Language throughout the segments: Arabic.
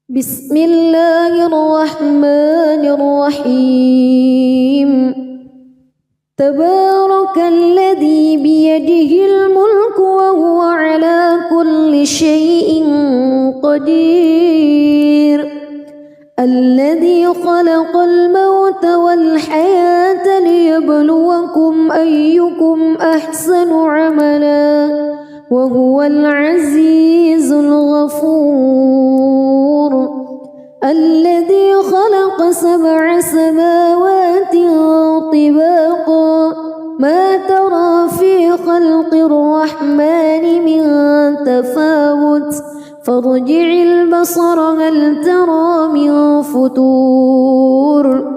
بسم الله الرحمن الرحيم تبارك الذي بيده الملك وهو على كل شيء قدير الذي خلق الموت والحياة ليبلوكم أيكم أحسن عملا وهو العزيز الغفور الذي خلق 7 سماوات طباقا ما ترى في خلق الرحمن من تفاوت فارجع البصر هل ترى من فتور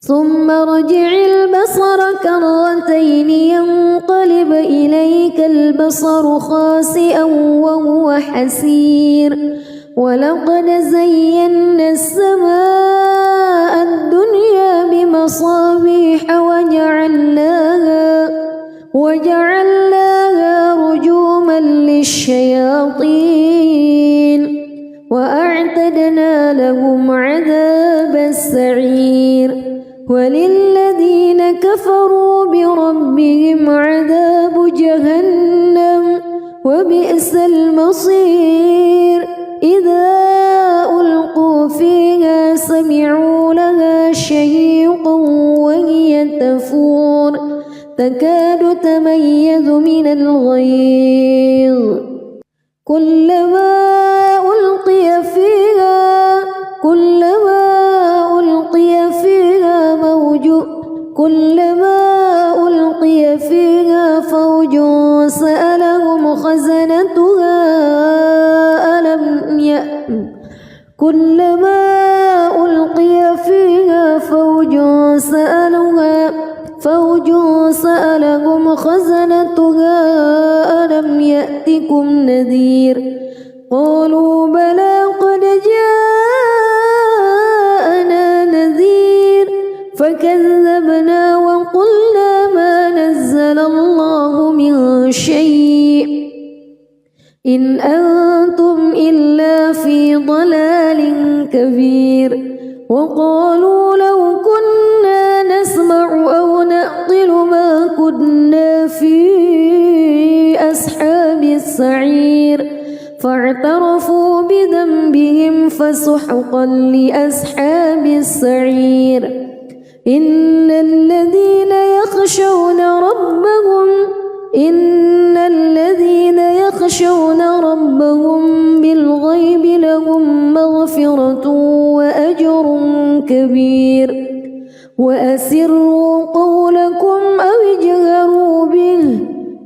ثم ارجع البصر كرتين ينقلب إليك البصر خاسئا وهو حسير ولقد زينا السماء الدنيا بمصابيح وجعلناها رجوما للشياطين وأعتدنا لهم عذاب السعير وللذين كفروا بربهم عذاب جهنم وبئس المصير إذا ألقوا فيها سمعوا لها شهيقا وهي تفور تكاد تميز من الغيظ كلما ألقي فيها فوج سألهم خزنتها ألم يأتكم نذير قالوا بلى قد جاءنا نذير فكذبنا وقلنا ما نزل الله من شيء إن أنتم إلا في ضلال كبير وقالوا لو كنا نسمع أو نعقل ما كنا في أصحاب السعير فاعترفوا بذنبهم فسحقا لأصحاب السعير إن الذين يخشون ربهم بالغيب لهم مغفرة وأجر كبير وأسروا قولكم أو اجهروا به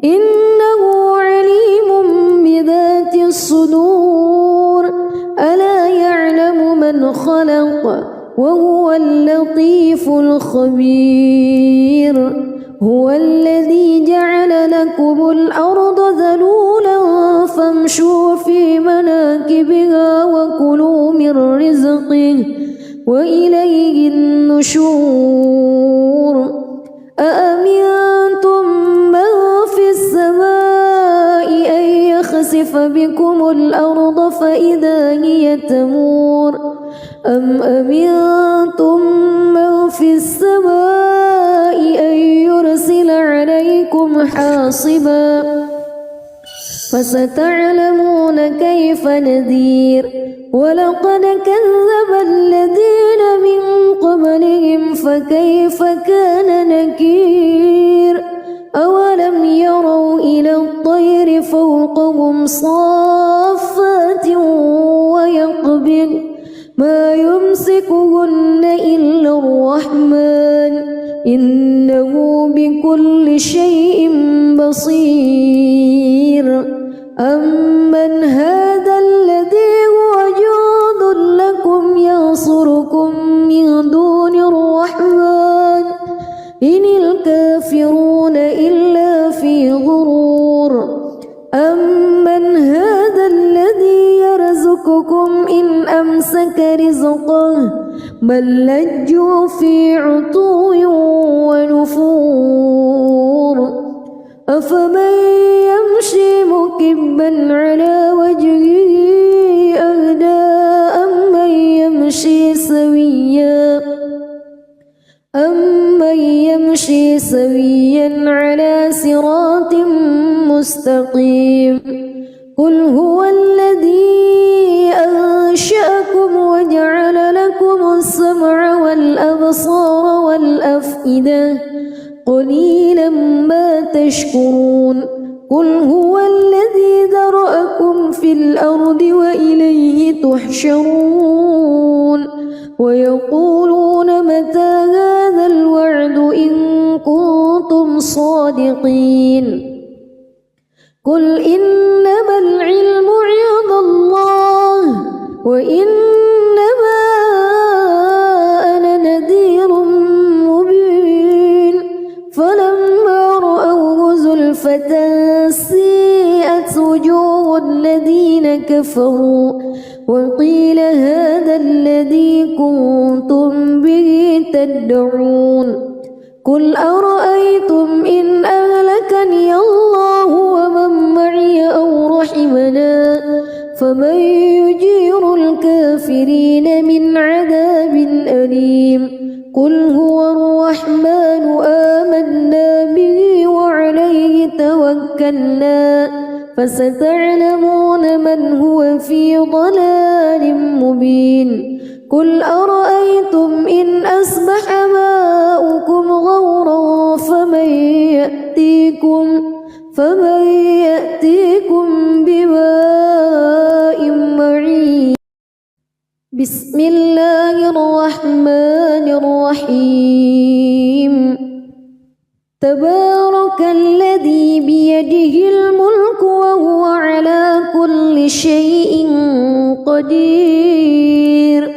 إنه عليم بذات الصدور ألا يعلم من خلق وهو اللطيف الخبير هو الذي جعل لكم الأرض ذلولا فامشوا في مناكبها وكلوا من رزقه وإليه النشور أأمنتم من في السماء أن يخسف بكم الأرض فإذا هي تمور أم أمنتم من في السماء أن يرسل عليكم حاصبا فستعلمون كيف نذير ولقد كذب الذين من قبلهم فكيف كان نكير أولم يروا إلى الطير فوقهم صافات ويقبض ما يمسكهن إلا الرحمن إنه بكل شيء بصير أمن هذا الذي هو جند لكم ينصركم من دون الرحمن إن الكافرون إلا في غرور أمن هذا الذي يرزقكم إن أمسك رزقه بل لجوا في عتو ونفور أفمن يمشي مكبا على وجهه أهدى سويا على صراط مستقيم قل هو الذي أنشأكم وجعل لكم السمع والأبصار والأفئدة قليلا ما تشكرون قل هو الذي ذرأكم في الأرض وإليه تحشرون ويقولون متى هذا الوعد إن كنتم صادقين قل إنما العلم عند الله وإنما أنا نذير مبين فلما رأوه زلفة سيئت وجوه الذين كفروا وقيل هذا الذي كنتم به تدعون قل أرأيتم إن أهلكني الله ومن معي أو رحمنا فمن يجير الكافرين من عذاب أليم قل هو الرحمن آمنا به وعليه توكلنا فستعلمون من هو في ضلال مبين قل أرأيتم إن أصبح ماؤكم غورا فمن يأتيكم بماء معين بسم الله الرحمن الرحيم تبارك الذي بيده الملك وهو على كل شيء قدير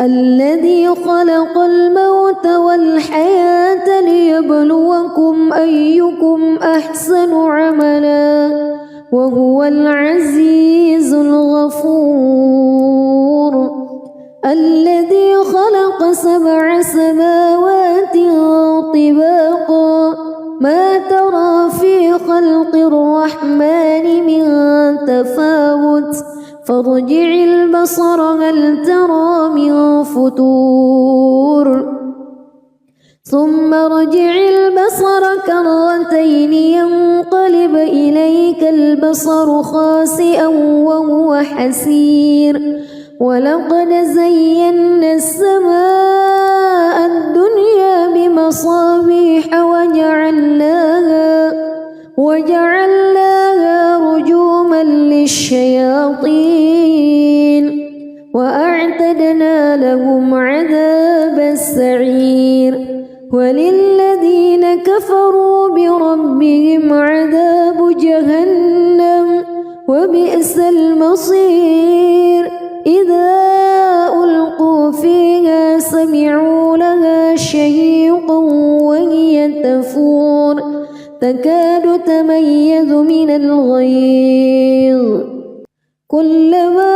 الذي خلق الموت والحياة ليبلوكم أيكم أحسن عملا وهو العزيز الغفور الذي خلق 7 سماوات طباقا ما ترى في خلق الرحمن من تفاوت فارجع البصر هل ترى من فتور ثم ارجع البصر كرتين ينقلب إليك البصر خاسئا وهو حسير ولقد زينا السماء الدنيا بمصابيح وجعلناها رجوما للشياطين وأعتدنا لهم عذاب السعير وللذين كفروا بربهم عذاب جهنم وبئس المصير إذا ألقوا فيها سمعوا لها شهيقا وهي تفور تكاد تميز من الغيظ كلما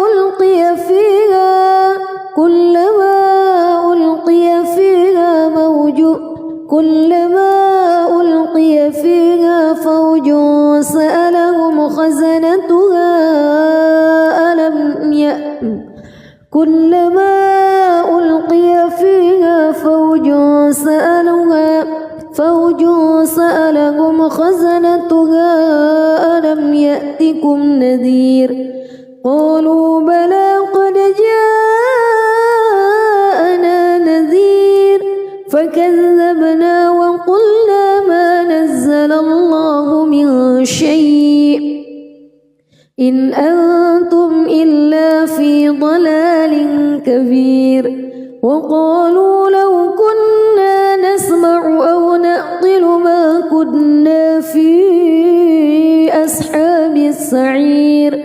ألقي فيها فوج سألهم خزنتها كلما ألقي فيها فوج سألهم خزنتها ألم يأتكم نذير قالوا بلى قد جاءنا نذير فكذبنا وقلنا ما نزل الله من شيء إن أنتم إلا في ضلال كبير وقالوا لو كنا نسمع أو نعقل ما كنا في أصحاب السعير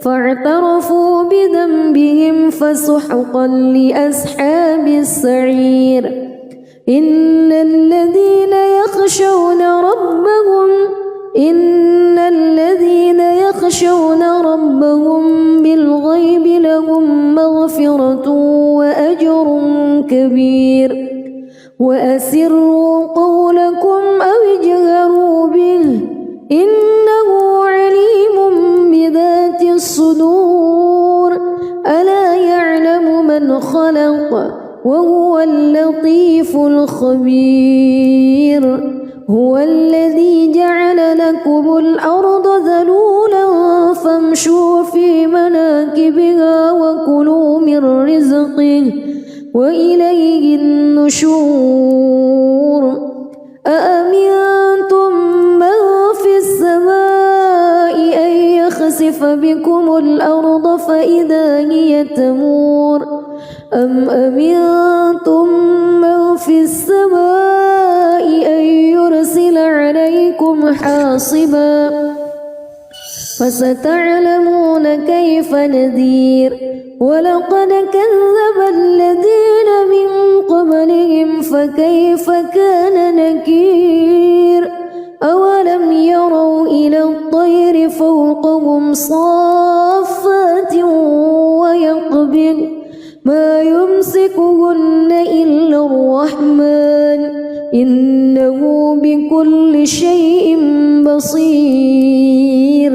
فاعترفوا بذنبهم فسحقا لأصحاب السعير إن الذين يخشون ربهم بالغيب لهم مغفرة وأجر كبير وأسروا قولكم أو اجهروا به إنه عليم بذات الصدور ألا يعلم من خلق وهو اللطيف الخبير هو الذي جعل لكم الأرض ذلولا فامشوا في مناكبها وكلوا من رزقه وإليه النشور أأمنتم من في السماء أن يخسف بكم الأرض فإذا هي تمور أم أمنتم من في السماء أن يرسل عليكم حاصبا فستعلمون كيف نذير ولقد كذب الذين من قبلهم فكيف كان نكير أولم يروا إلى الطير فوقهم صافات ويقبض ما يمسكهن إلا الرحمن إنه بكل شيء بصير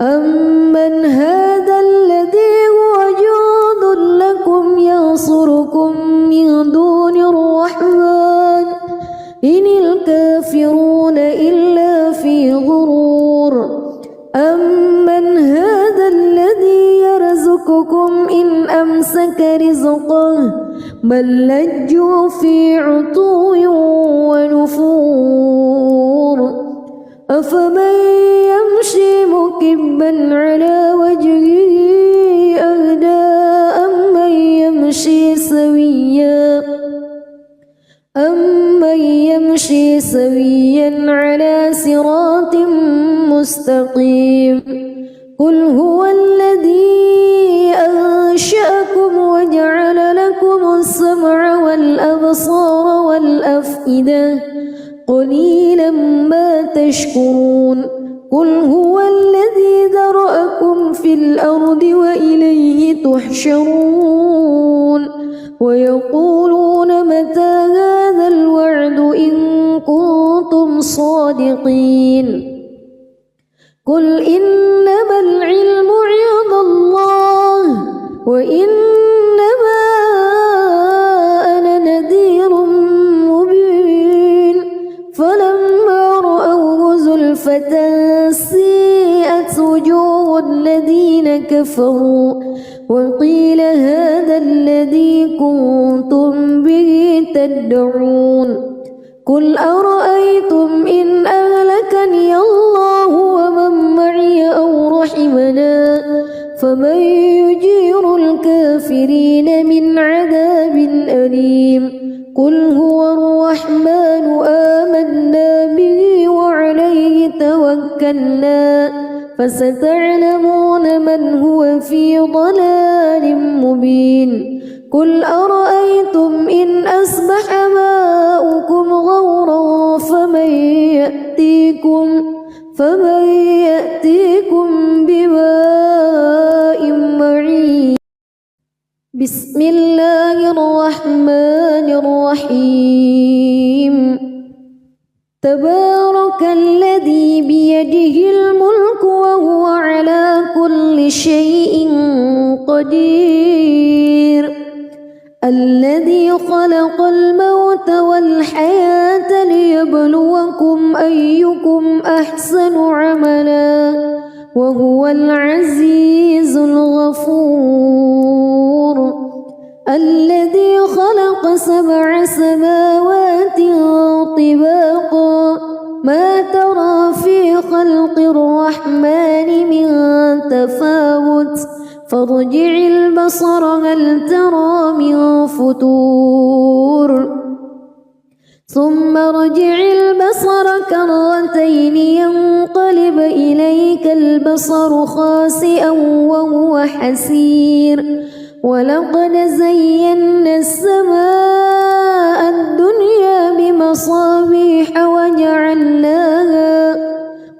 أمن هذا الذي هو جند لكم ينصركم من دون الرحمن إن الكافرون إلا في غرور أمن هذا الذي يرزقكم إن أمسك رزقه بل لجوا في عتو ونفور أفمن يمشي مكبا على وجهه أهدى أمن يمشي سويا على صراط مستقيم قل هو الذي أنشأكم وجعل لكم السمع والأبصار والأفئدة قليلا ما تشكرون قل هو الذي ذرأكم في الأرض وإليه تحشرون ويقولون متى هذا الوعد إن كنتم صادقين قل إنما العلم عند الله وإنما أنا نذير مبين فلما رأوه زلفة سيئت وجوه الذين كفروا وقيل هذا الذي كنتم به تدعون قل أرأيتم إن أهلكني الله ومن معي أو رحمنا فمن يجير الكافرين من عذاب أليم قل هو الرحمن آمنا به وعليه توكلنا فستعلمون من هو في ضلال مبين قل أرأيتم إن أصبح ماؤكم غورا فمن يأتيكم بماء معين بسم الله الرحمن الرحيم تبارك الذي بيده الملك وهو على كل شيء قدير الذي خلق الموت والحياة ليبلوكم أيكم أحسن عملا وهو العزيز الغفور الذي خلق 7 سماوات طباقا ما ترى في خلق الرحمن من تفاوت فارجع البصر هل ترى من فتور ثم ارجع البصر كرتين ينقلب إليك البصر خاسئا وهو حسير ولقد زينا السماء الدنيا بمصابيح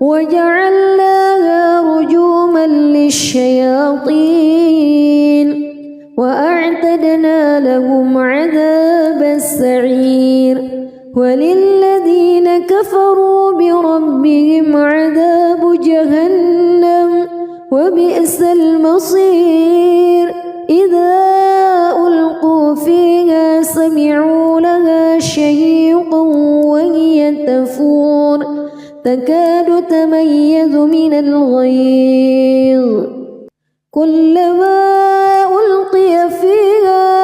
وجعلناها رجوما للشياطين وأعتدنا لهم عذاب السعير وللذين كفروا بربهم عذاب جهنم وبئس المصير إذا ألقوا فيها تكاد تميز من الغيظ كلما ألقي فيها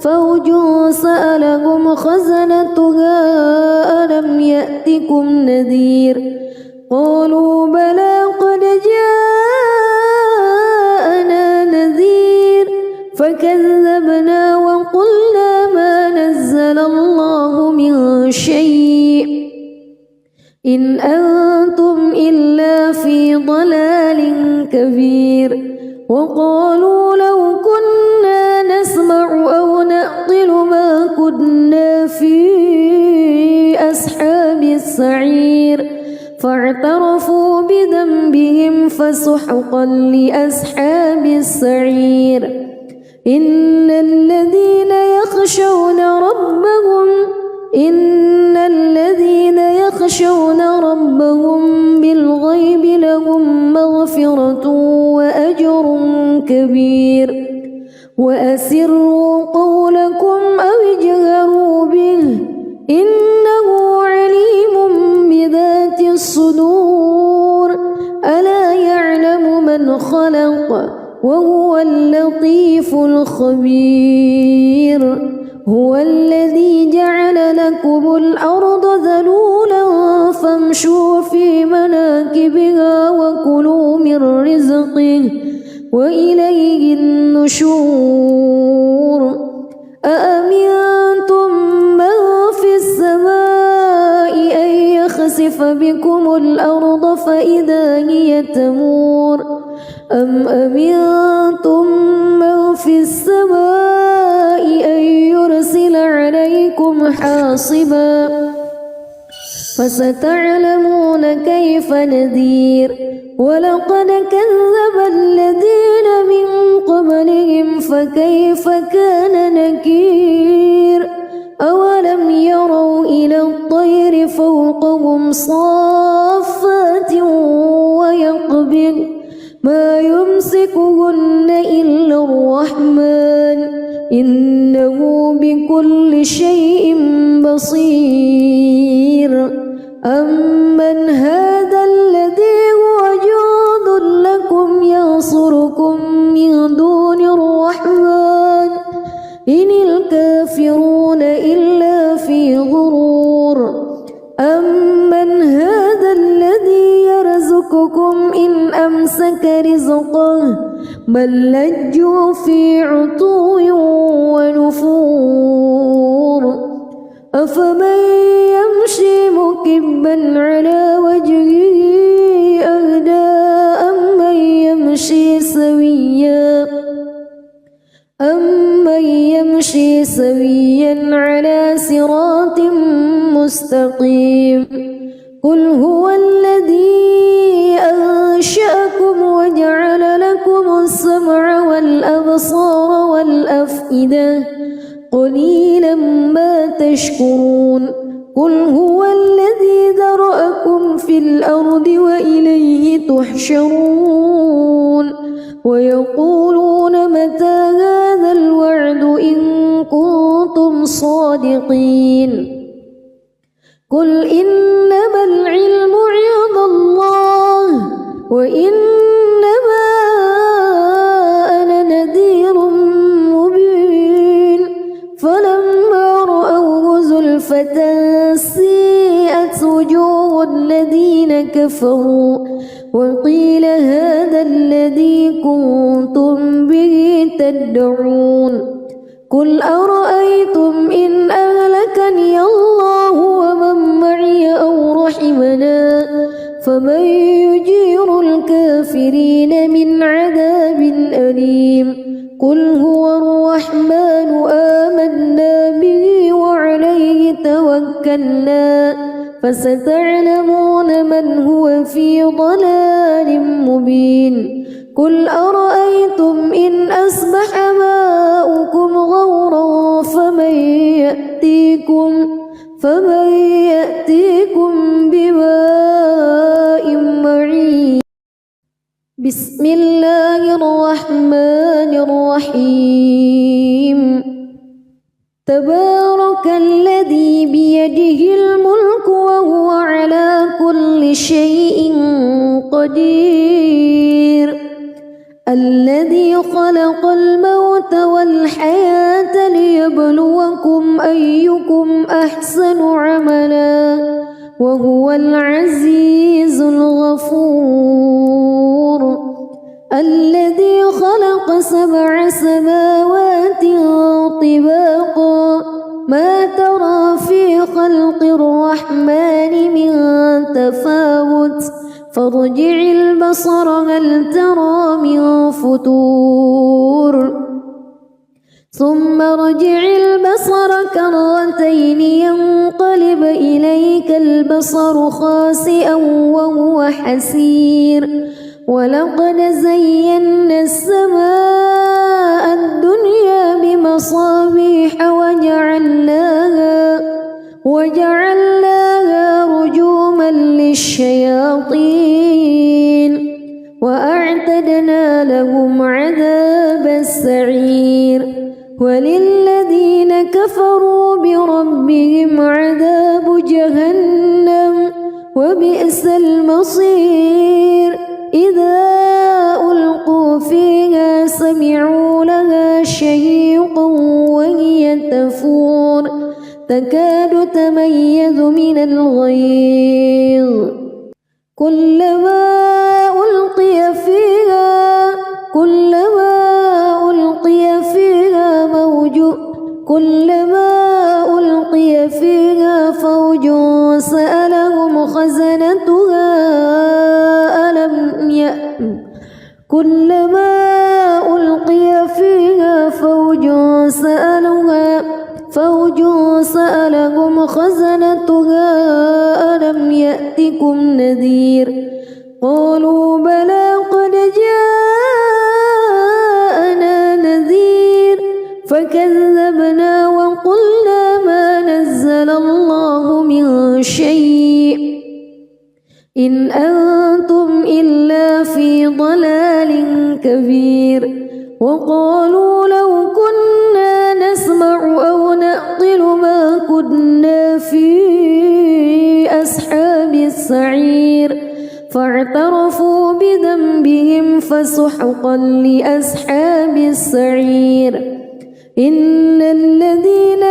فوج سألهم خزنتها ألم يأتكم نذير قالوا بلى قد جاءنا نذير فكذبنا وقلنا ما نزل الله من شيء إن أنتم إلا في ضلال كبير وقالوا لو كنا نسمع أو نعقل ما كنا في أصحاب السعير فاعترفوا بذنبهم فسحقا لأصحاب السعير إن الذين يخشون ربهم بالغيب لهم مغفرة وأجر كبير وأسروا قولكم أو اجهروا به إنه عليم بذات الصدور ألا يعلم من خلق وهو اللطيف الخبير هو الذي جعل لكم الأرض ذلولا فامشوا في مناكبها وكلوا من رزقه وإليه النشور أأمنتم من في السماء أن يخسف بكم الأرض فإذا هي تمور أم أمنتم من في السماء أن يرسل عليكم حاصبا فستعلمون كيف نذير ولقد كذب الذين من قبلهم فكيف كان نكير أولم يروا إلى الطير فوقهم صافات ويقبض ما يمسكهن إلا الرحمن إنه بكل شيء بصير أمن هذا الذي هو جند لكم ينصركم من دون الرحمن إن الكافرون إلا في غرور أمن هذا الذي يرزقكم إن أمسك رزقه بل لجوا في عتو ونفور أفمن يمشي مكبا على وجهه أهدى أمن يمشي سويا على صراط مستقيم قل هو الذي أنشأكم وجعل لكم السمع والأبصار والأفئدة قليلا ما تشكرون قل هو الذي ذرأكم في الأرض وإليه تحشرون ويقولون متى هذا الوعد إن كنتم صادقين قل إنما العلم عند الله وإنما أنا نذير مبين فلما رأوه زلفة سيئت وجوه الذين كفروا وقيل هذا الذي كنتم به تدعون قل أرأيتم إن أهلكني الله ومن معي أو رحمنا فمن يجير الكافرين من عذاب أليم قل هو الرحمن آمنا به وعليه توكلنا فستعلمون من هو في ضلال مبين قل أرأيتم إن أصبح ماؤكم غورا فمن يأتيكم بماء معين. بسم الله الرحمن الرحيم. تبارك الذي بيده الملك وهو على كل شيء قدير. الذي خلق الموت والحياة ليبلوكم أيكم أحسن عملا وهو العزيز الغفور. الذي خلق 7 سماوات طباقا ما ترى في خلق الرحمن من تفاوت فارجع البصر هل ترى من فطور ثم ارجع البصر كرتين ينقلب إليك البصر خاسئا وهو حسير. ولقد زينا السماء الدنيا بمصابيح وجعلناها رجوما للشياطين وأعتدنا لهم عذاب السعير. وللذين كفروا بربهم عذاب جهنم وبئس المصير. إذا ألقوا فيها سمعوا لها شهيقا وهي تفور تكاد تميز من الغيظ. كلما ألقي فيها فوج سألهم خزنتها ألم يأتكم نذير. قالوا بلى قد جاءنا نذير فكذبنا وقلنا ما نزل الله من شيء إن أنتم إلا في ضلال كبير. وقالوا لو كنا نسمع أو نعقل ما كنا في أصحاب السعير فاعترفوا بذنبهم فسحقا لأصحاب السعير. إن الذين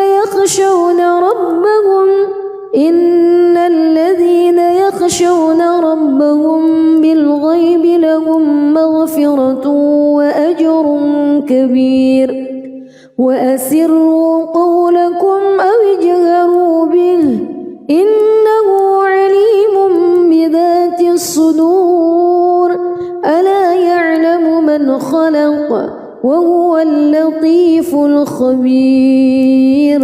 يخشون ربهم بالغيب لهم مغفرة وأجر كبير. وأسروا قولكم أو اجهروا به إنه عليم بذات الصدور. ألا يعلم من خلق وهو اللطيف الخبير.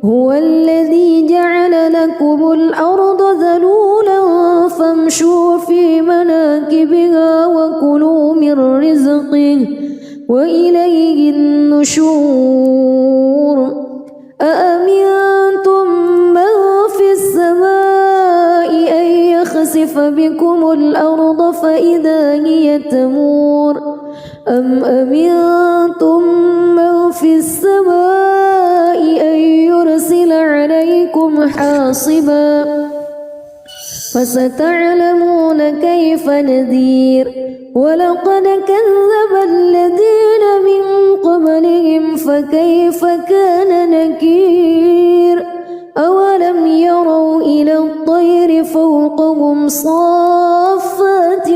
هو الذي جعل لكم الأرض ذلولا فامشوا في مناكبها وكلوا من رزقه وإليه النشور. أأمنتم من في السماء أن يخسف بكم الأرض فإذا هي تمور أم أمنتم من في السماء أن يرسل عليكم حاصبا فستعلمون كيف نذير. ولقد كذب الذين من قبلهم فكيف كان نكير. أولم يروا إلى الطير فوقهم صافات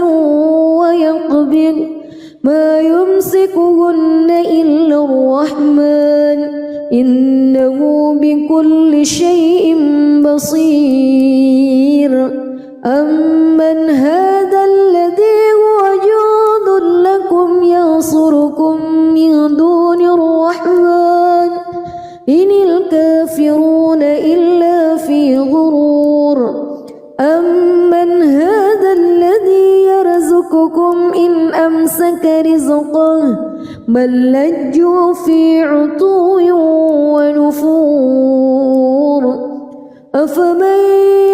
ويقبض ما يمسكهن إلا الرحمن إنه بكل شيء بصير. أمن هذا الذي هو جند لكم ينصركم من دون الرحمن إن الكافرون إلا في غرور. أمن هذا الذي يرزقكم إن أمسك رزقه بل لجوا في عتو ونفور أفمن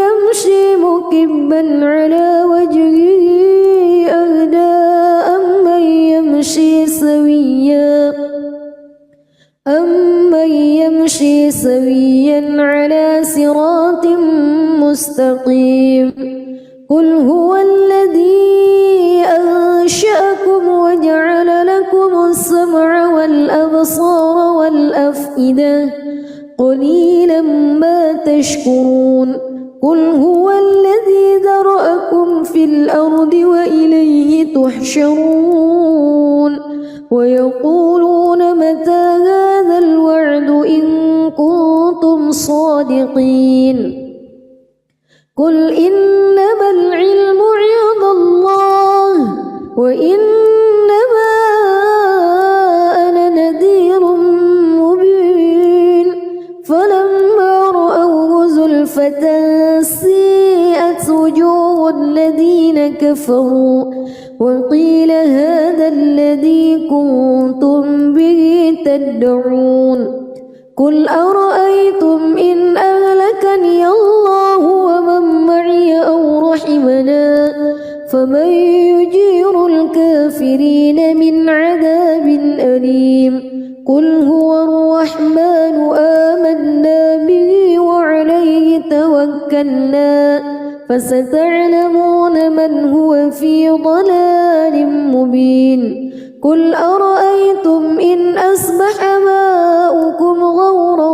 يمشي مكبا على وجهه أهدى أمن يمشي سويا على صراط مستقيم قل هو الذي أنشأكم وجعل لكم السمع والأبصار والأفئدة قليلا ما تشكرون قل هو الذي ذرأكم في الأرض وإليه تحشرون ويقولون متى هذا الوعد إن كنتم صادقين قل إنما العلم عند الله وإنما أنا نذير مبين فلما رأوه زلفة سيئت وجوه الذين كفروا وقيل هذا الذي كنتم به تدعون قل أرأيتم إن أهلكني الله ومن معي أو رحمنا فمن يجير الكافرين من عذاب أليم قل هو الرحمن آمنا به وعليه توكلنا فستعلمون من هو في ضلال مبين قل أرأيتم إن أصبح ماؤكم غورا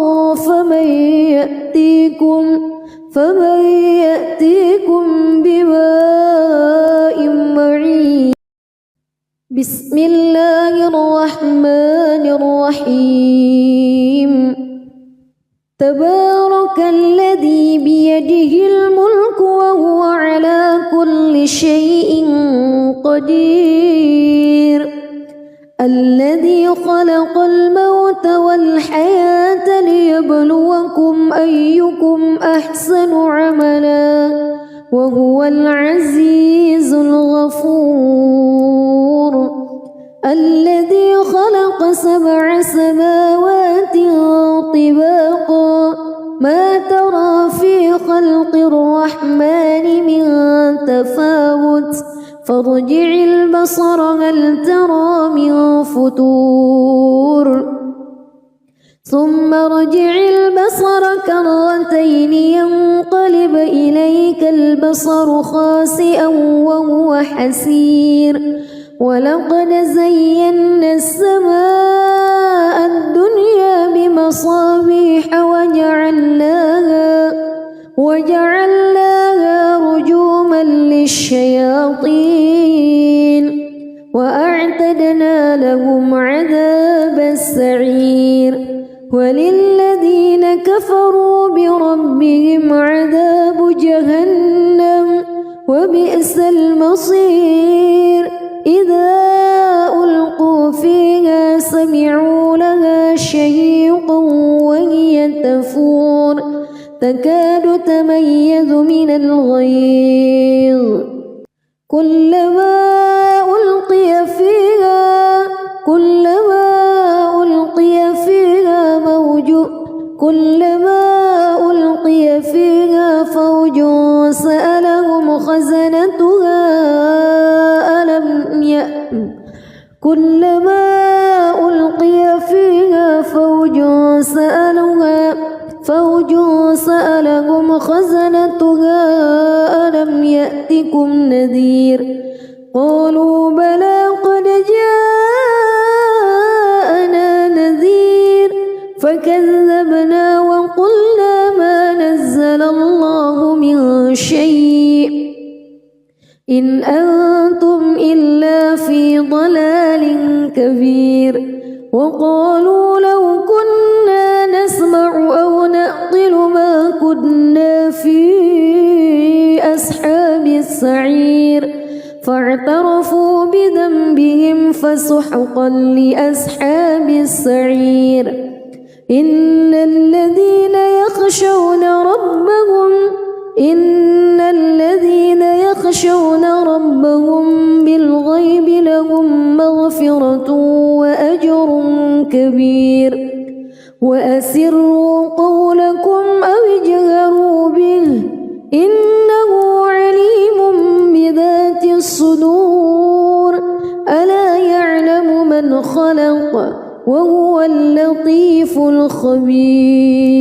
فمن يأتيكم بماء معين بسم الله الرحمن الرحيم تبارك الذي بيده الملك وهو على كل شيء قدير الذي خلق الموت والحياة ليبلوكم أيكم أحسن عملا وهو العزيز الغفور الذي خلق 7 سماوات طباقا ما ترى في خلق الرحمن من تفاوت فارجع البصر هل ترى من فطور ثم ارجع البصر كرتين ينقلب إليك البصر خاسئا وهو حسير ولقد زينا السماء الدنيا بمصابيح وجعلناها رجوما للشياطين وأعتدنا لهم عذاب السعير وللذين كفروا بربهم عذاب جهنم وبئس المصير إذا ألقوا فيها سمعوا لها شهيقا وهي تفور تكاد تميز من الغيظ كلما ألقي فيها فوج سألهم خزنتها كلما ألقي فيها فوج سألهم خزنتها ألم يأتكم نذير قالوا بلى قد جاءنا نذير فكذبنا وقلنا ما نزل الله من شيء إن أنتم إلا في ضلال كبير وقالوا لو كنا نسمع أو نعقل ما كنا في أصحاب السعير فاعترفوا بذنبهم فسحقا لأصحاب السعير إن الذين يخشون ربهم بالغيب لهم مغفرة مغفرة وأجر كبير وأسروا قولكم أو اجهروا به إنه عليم بذات الصدور ألا يعلم من خلق وهو اللطيف الخبير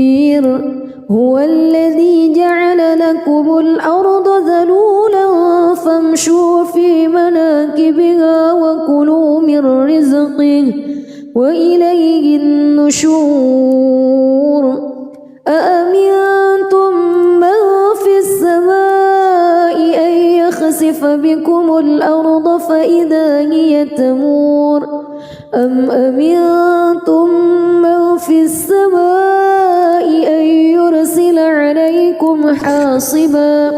هو الذي جعل لكم الأرض ذلولا فامشوا في مناكبها وكلوا من رزقه وإليه النشور أأمنتم من في السماء أن يخسف بكم الأرض فإذا هي تمور أم أمنتم من في السماء أن يرسل عليكم حاصبا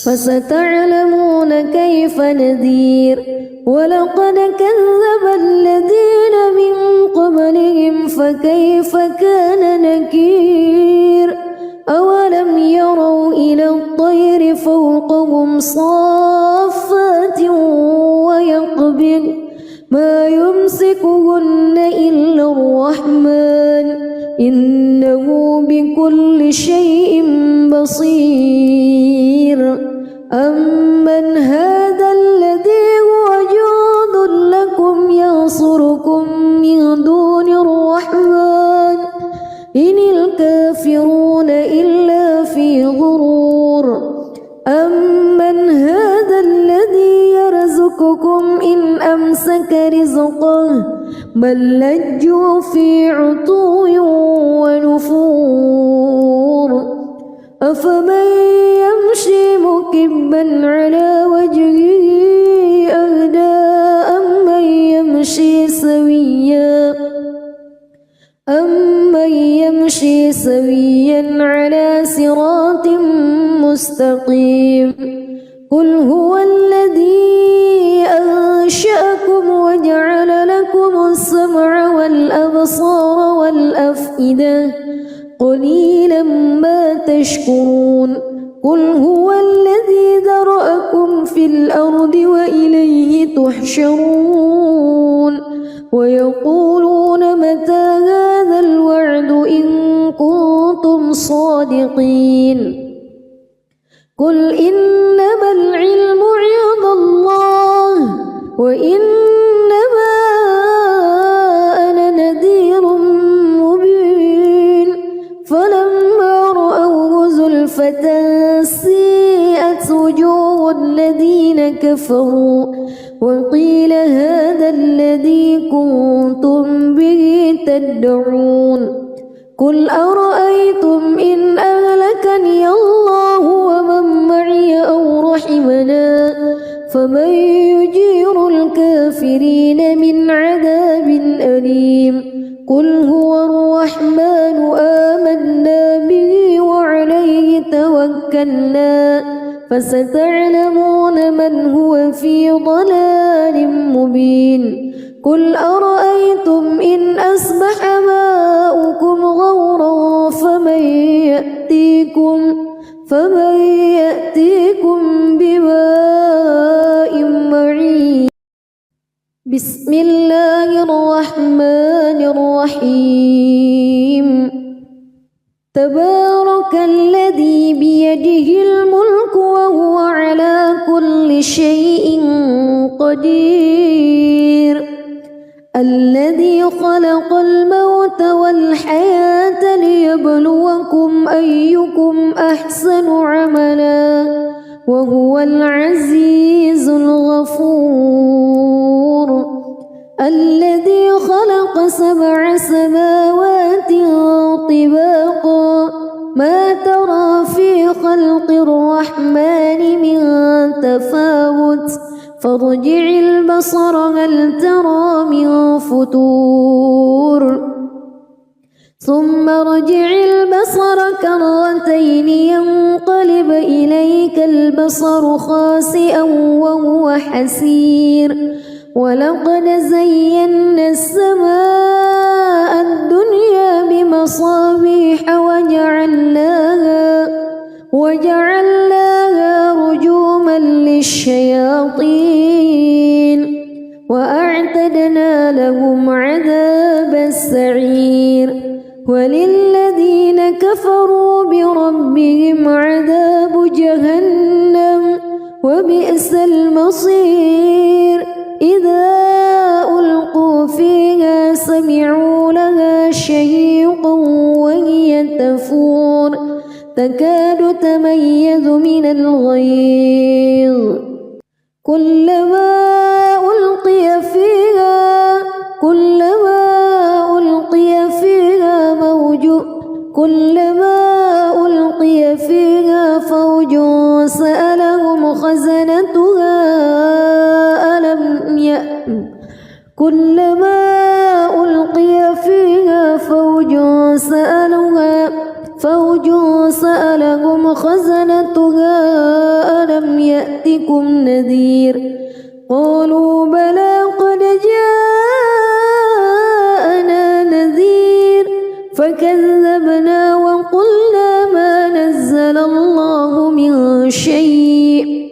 فستعلمون كيف نذير ولقد كذب الذين من قبلهم فكيف كان نكير أولم يروا إلى الطير فوقهم صافات ويقبض ما يمسكهن إلا الرحمن إنه بكل شيء بصير أمن هذا الذي هو جند لكم ينصركم من دون الرحمن إن الكافرون إلا في غرور أمن هذا الذي يرزقكم إن أمسك رزقه بل لجوا في عتو ونفور أفمن يمشي مكبا على وجهه أهدى أمن يمشي سويا على صراط مستقيم قل هو الذي أنشأكم وجعل لكم السمع والأبصار والأفئدة قليلا ما تشكرون قل هو الذي ذرأكم في الأرض وإليه تحشرون ويقولون متى هذا الوعد إن كنتم صادقين قل إنما العلم عند الله وإنما أنا نذير مبين فلما رأوه زلفة سيئت وجوه الذين كفروا وقيل هذا الذي كنتم به تدعون قل أرأيتم إن أهلكني الله ومن معي أو رحمنا فمن يجير الكافرين من عذاب أليم قل هو الرحمن آمنا به وعليه توكلنا فستعلمون من هو في ضلال مبين قل أرأيتم إن أصبح ماؤكم غورا فمن يأتيكم بماء معين بسم الله الرحمن الرحيم تبارك الذي بيده الملك وهو على كل شيء قدير الذي خلق الموت والحياة ليبلوكم أيكم أحسن عملا وهو العزيز الغفور الذي خلق 7 سماوات طباقا ما ترى في خلق الرحمن من تفاوت فارجع البصر هل ترى من فتور ثم ارجع البصر كرتين ينقلب إليك البصر خاسئا وهو حسير ولقد زينا السماء الدنيا بمصابيح وجعلناها رجوما للشياطين وأعتدنا لهم عذاب السعير وللذين كفروا بربهم عذاب جهنم وبئس المصير إذا ألقوا فيها سمعوا لها شهيقا وهي تفور تكاد تميز من الغيظ كلما ألقي فيها فوج سألهم خزنتها ألم يأتكم نذير قالوا بلى قد جاءنا نذير فكذبنا وقلنا ما نزل الله من شيء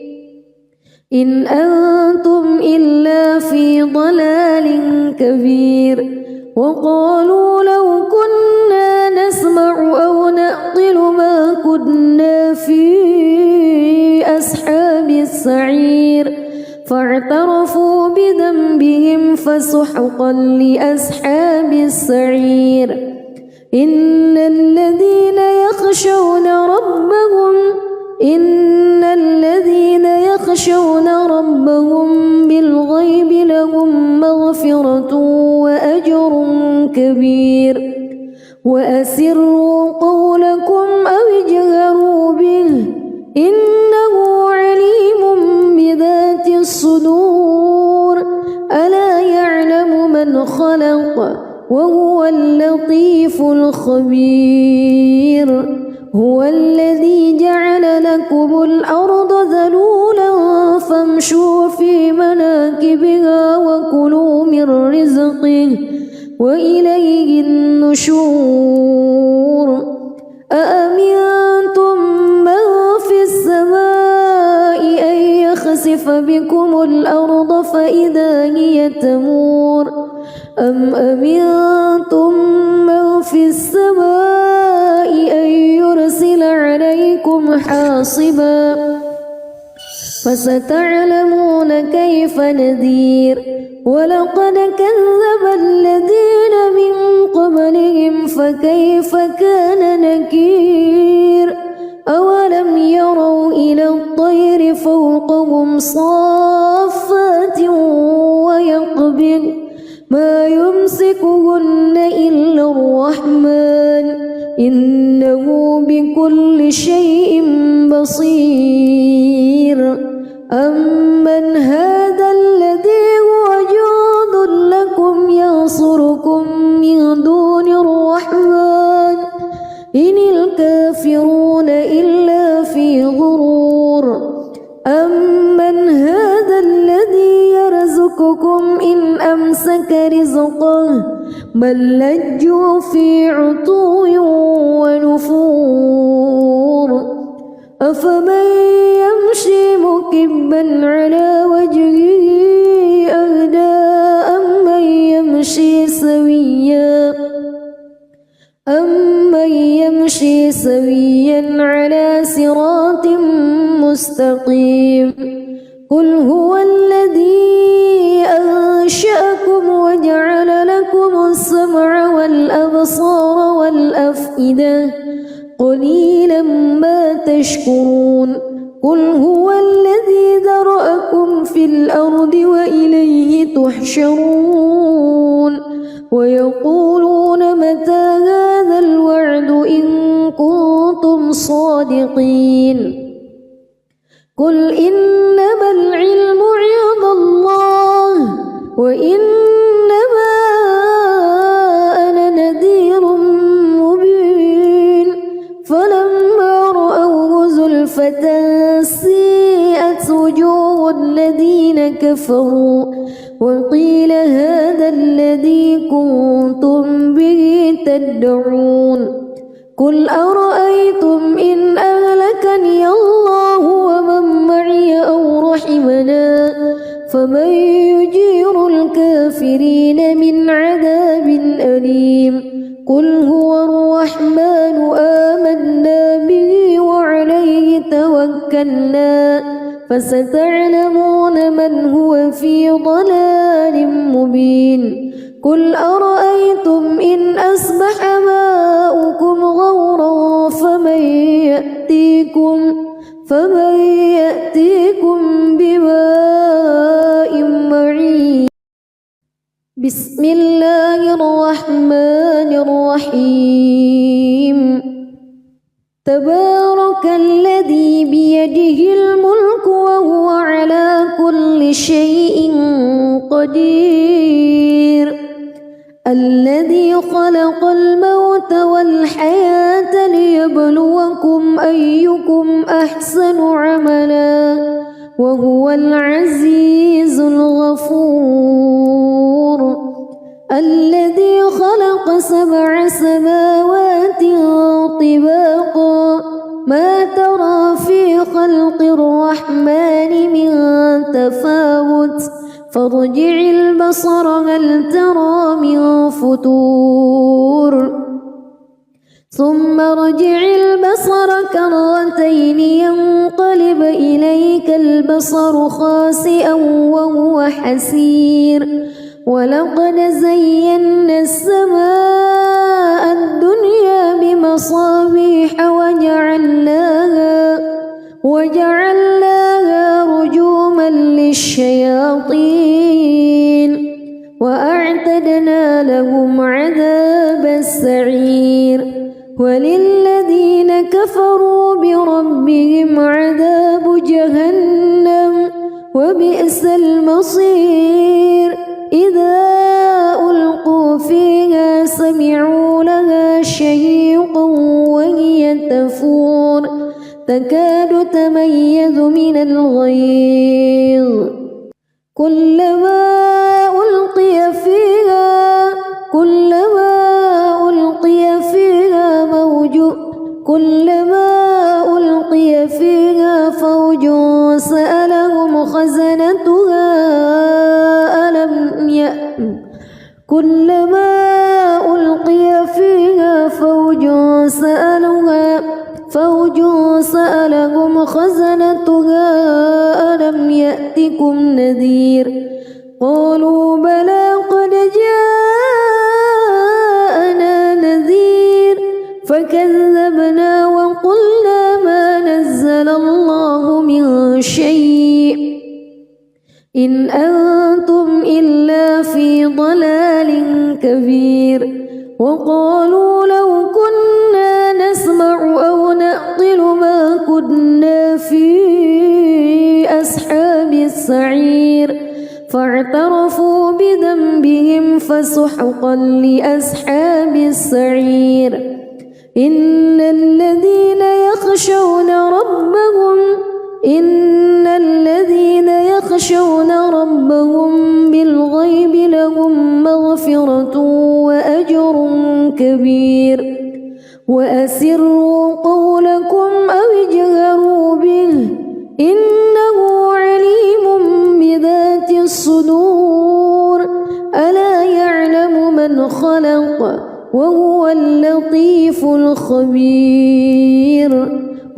إن أنتم إلا في ضلال كبير وقالوا لو كنا نسمع أو نعقل ما كنا في أصحاب السعير فاعترفوا بذنبهم فسحقا لأصحاب السعير إن الذين يخشون ربهم بالغيب لهم مغفرة وأجر كبير وأسروا قولكم أو اجهروا به إنه عليم بذات الصدور ألا يعلم من خلق وهو اللطيف الخبير هو الذي جعل لكم الأرض ذلولا فامشوا في مناكبها وكلوا من رزقه وإليه النشور أأمنتم من في السماء أن يخسف بكم الأرض فإذا هي تمور أم أمنتم من في السماء أن يرسل عليكم حاصبا فستعلمون كيف نذير ولقد كذب الذين من قبلهم فكيف كان نكير أولم يروا إلى الطير فوقهم صافات ويقبض ما يمسكهن إلا الرحمن إنه بكل شيء بصير أمن هذا الذي هو جند لكم ينصركم من دون الرحمن إن الكافرون إلا في غرور أمن هذا الذي يرزقكم إن أمسك رزقه بل لجوا في عتو ونفور أفمن يمشي مكبا على وجهه أهدى أمن يمشي سويا على صراط مستقيم قل هو الذي أنشأكم وجعل لكم السمع والأبصار والأفئدة قليلا ما تشكرون قل هو الذي ذرأكم في الأرض وإليه تحشرون ويقولون متى هذا الوعد إن كنتم صادقين قل إنما العلم عند الله وإنما أنا نذير مبين فلما رأوه زلفة سيئت وجوه الذين كفروا وقيل هذا الذي كنتم به تدعون قل أرأيتم إن أهلكني الله ومن معي أو رحمنا فمن يجير الكافرين من عذاب أليم قل هو الرحمن آمنا به وعليه توكلنا فستعلمون من هو في ضلال مبين قل أرأيتم إن أصبح ماؤكم غورا فمن يأتيكم بماء معين بسم الله الرحمن الرحيم تبارك الذي بيده الملك وهو على كل شيء قدير الذي خلق الموت والحياة ليبلوكم أيكم أحسن عملا وهو العزيز الغفور الذي خلق 7 سماوات طباقا ما ترى في خلق الرحمن من تفاوت فارجع البصر هل ترى من فتور ثم ارجع البصر كرتين ينقلب إليك البصر خاسئا وهو حسير ولقد زينا السماء الدنيا بمصابيح وجعلناها رجوما للشياطين وأعتدنا لهم عذاب السعير وللذين كفروا بربهم عذاب جهنم وبئس المصير إذا ألقوا فيها سمعوا لها شهيقا وهي تفور تكاد تميز من الغيظ كلما ألقي فيها فوج سألهم خزنتها كلما ألقي فيها فوج سألهم خزنتها ألم يأتكم نذير قالوا بلى قد جاءنا نذير فكذبنا وقلنا ما نزل الله من شيء إن أنتم إلا في ضلال كبير وقالوا لو كنا نسمع أو نعقل ما كنا في أصحاب السعير فاعترفوا بذنبهم فسحقا لأصحاب السعير إن الذين يخشون ربهم بالغيب لهم مغفرة وأجر كبير وأسروا قولكم أو اجهروا به إنه عليم بذات الصدور ألا يعلم من خلق وهو اللطيف الخبير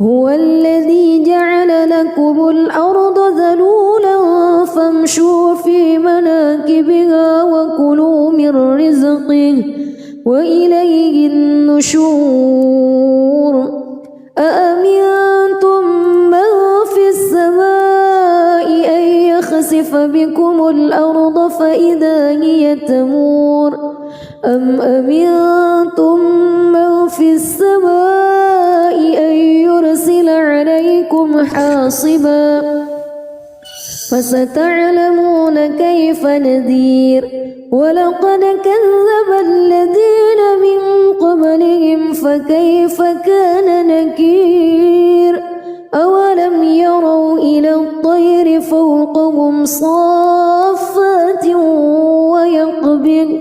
هو الذي جعل لكم الأرض ذلولا فامشوا في مناكبها وكلوا من رزقه وإليه النشور أأمنتم من في السماء أن يخسف بكم الأرض فإذا هي تمور أم أمنتم من في السماء أن يرسل عليكم حاصبا فستعلمون كيف نذير ولقد كذب الذين من قبلهم فكيف كان نكير أولم يروا إلى الطير فوقهم صافات ويقبض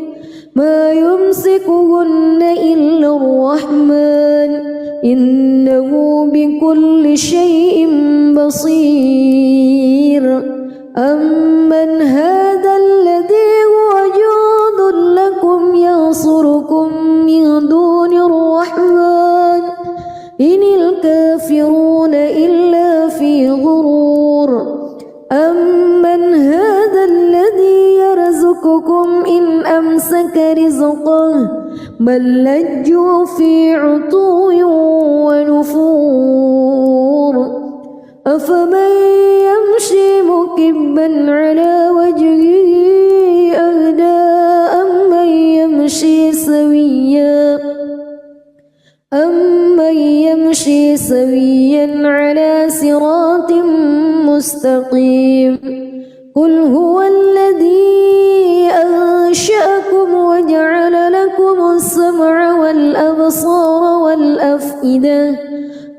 ما يمسكهن إلا الرحمن إنه بكل شيء بصير أمن هذا الذي هو أمن هذا الذي يرزقكم إن أمسك رزقه بل لجوا في عتو ونفور أفمن يمشي مكبا على وجهه أهدى أمن يمشي سويا على صراط مستقيم قل هو الذي أنشأكم وجعل لكم السمع والأبصار والأفئدة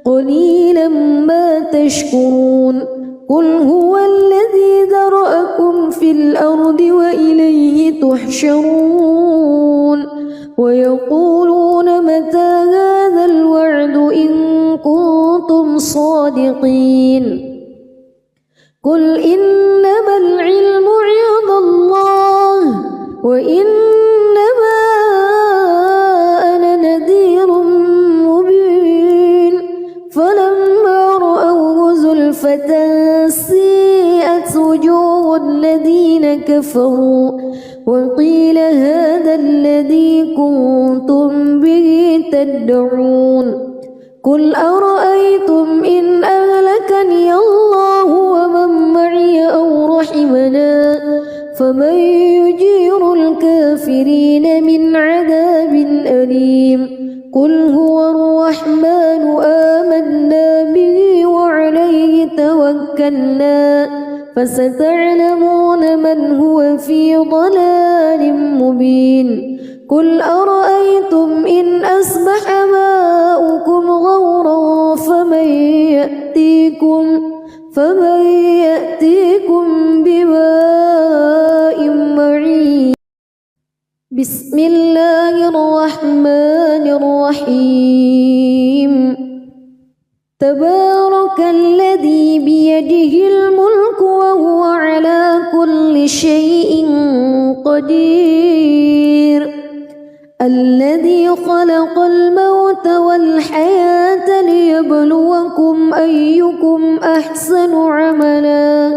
قليلا ما تشكرون قل هو الذي ذرأكم في الأرض وإليه تحشرون ويقولون متى هذا الوعد إن كنتم صادقين قل إنما العلم عند الله وإنما أنا نذير مبين فلما رأوه زلفة سيئت وجوه الذين كفروا وقيل هذا الذي كنتم به تدعون قل أرأيتم إن أهلكني الله ومن معي أو رحمنا فمن يجير الكافرين من عذاب أليم قل هو الرحمن آمنا به وعليه توكلنا فستعلمون من هو في ضلال مبين قل أرأيتم إن أصبح ماؤكم غورا فمن يأتيكم بماء معين بسم الله الرحمن الرحيم تبارك الذي بيده الملك وهو على كل شيء قدير الذي خلق الموت والحياة ليبلوكم أيكم أحسن عملا